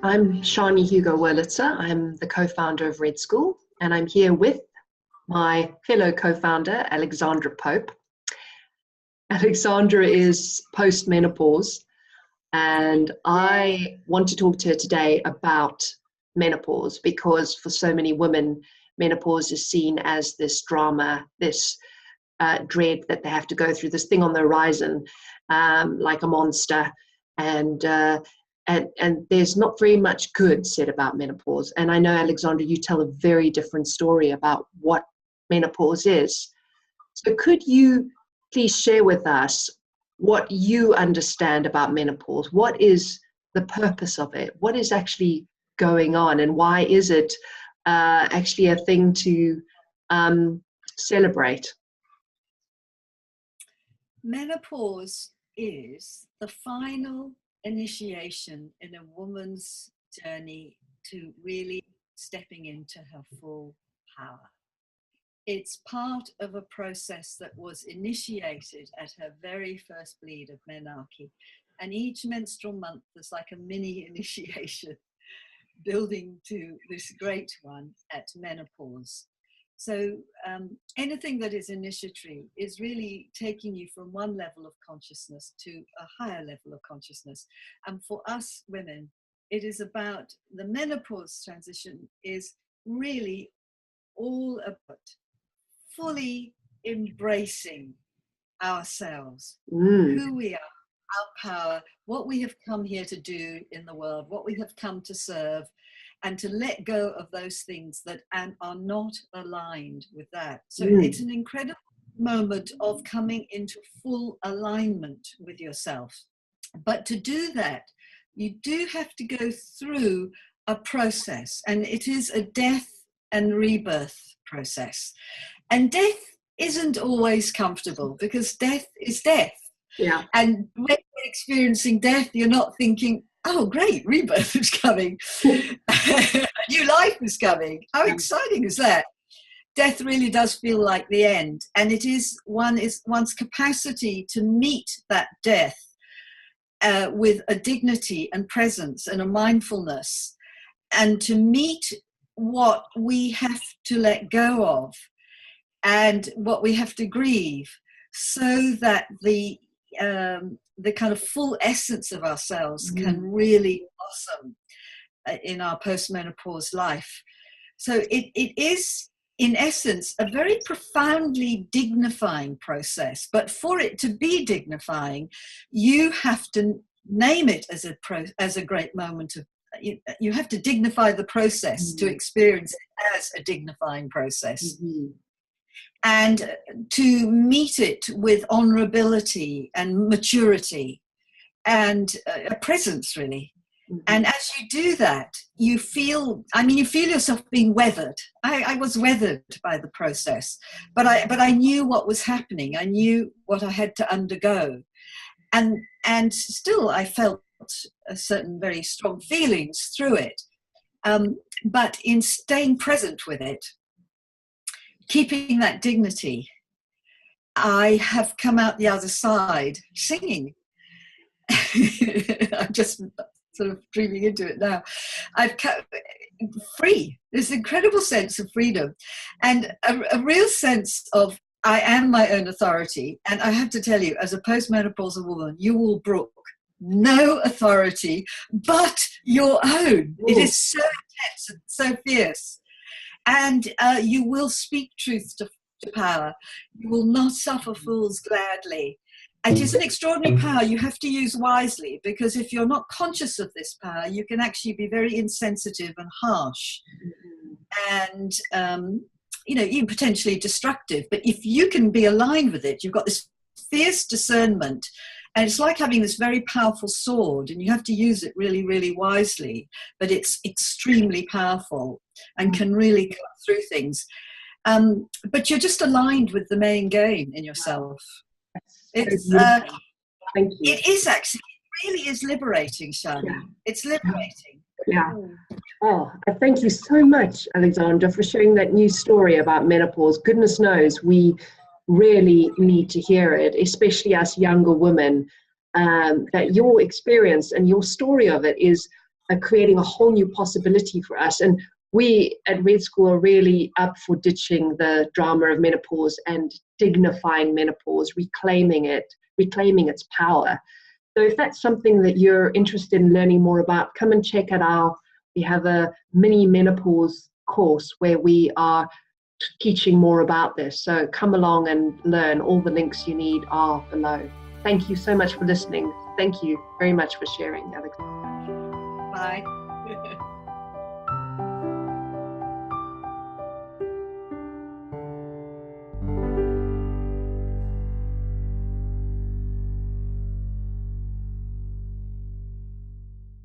I'm Shani Hugo-Wurlitzer. I'm the co-founder of Red School, and I'm here with my fellow co-founder, Alexandra Pope. Alexandra is post-menopause, and I want to talk to her today about menopause because for so many women, menopause is seen as this drama, this dread that they have to go through, this thing on the horizon, like a monster, and there's not very much good said about menopause. And I know, Alexandra, you tell a very different story about what menopause is. So could you please share with us what you understand about menopause? What is the purpose of it? What is actually going on, and why is it actually a thing to celebrate? Menopause is the final initiation in a woman's journey to really stepping into her full power. It's part of a process that was initiated at her very first bleed of menarche. And each menstrual month is like a mini initiation building to this great one at menopause. So anything that is initiatory is really taking you from one level of consciousness to a higher level of consciousness. And for us women, it is about the menopause transition is really all about fully embracing ourselves, who we are, our power, what we have come here to do in the world, what we have come to serve, and to let go of those things that are not aligned with that. So it's an incredible moment of coming into full alignment with yourself. But to do that, you do have to go through a process, and it is a death and rebirth process. And death isn't always comfortable because death is death. Yeah. And when you're experiencing death, you're not thinking, oh, great, rebirth is coming. A new life is coming. How exciting is that? Death really does feel like the end. And it is one's capacity to meet that death with a dignity and presence and a mindfulness, and to meet what we have to let go of and what we have to grieve, so that the kind of full essence of ourselves can really blossom in our post-menopause life. So it is, in essence, a very profoundly dignifying process. But for it to be dignifying, you have to name it as a great moment of. You have to dignify the process to experience it as a dignifying process. And to meet it with honorability and maturity and a presence, really. And as you do that, you feel yourself being weathered. I was weathered by the process, but I knew what was happening. I knew what I had to undergo. And still I felt a certain very strong feelings through it. But in staying present with it, keeping that dignity, I have come out the other side singing. I'm just sort of dreaming into it now. I've come free. There's an incredible sense of freedom and a real sense of I am my own authority. And I have to tell you, as a postmenopausal woman, you will brook no authority but your own. It is so intense and so fierce. And you will speak truth to power. You will not suffer fools gladly. It is an extraordinary power you have to use wisely, because if you're not conscious of this power, you can actually be very insensitive and harsh and, even potentially destructive. But if you can be aligned with it, you've got this fierce discernment. And it's like having this very powerful sword, and you have to use it really, really wisely. But it's extremely powerful and can really cut through things. But you're just aligned with the main game in yourself. It's Thank you. It is actually, it really is liberating, Shani. Yeah. It's liberating. Yeah. Oh, thank you so much, Alexandra, for sharing that new story about menopause. Goodness knows we really need to hear it, especially us younger women, that your experience and your story of it is creating a whole new possibility for us. And we at Red School are really up for ditching the drama of menopause and dignifying menopause, reclaiming its power. So if that's something that you're interested in learning more about, come and check out we have a mini menopause course where we are teaching more about this. So come along and learn. All the links you need are below. Thank you so much for listening. Thank you very much for sharing, Alex. Bye.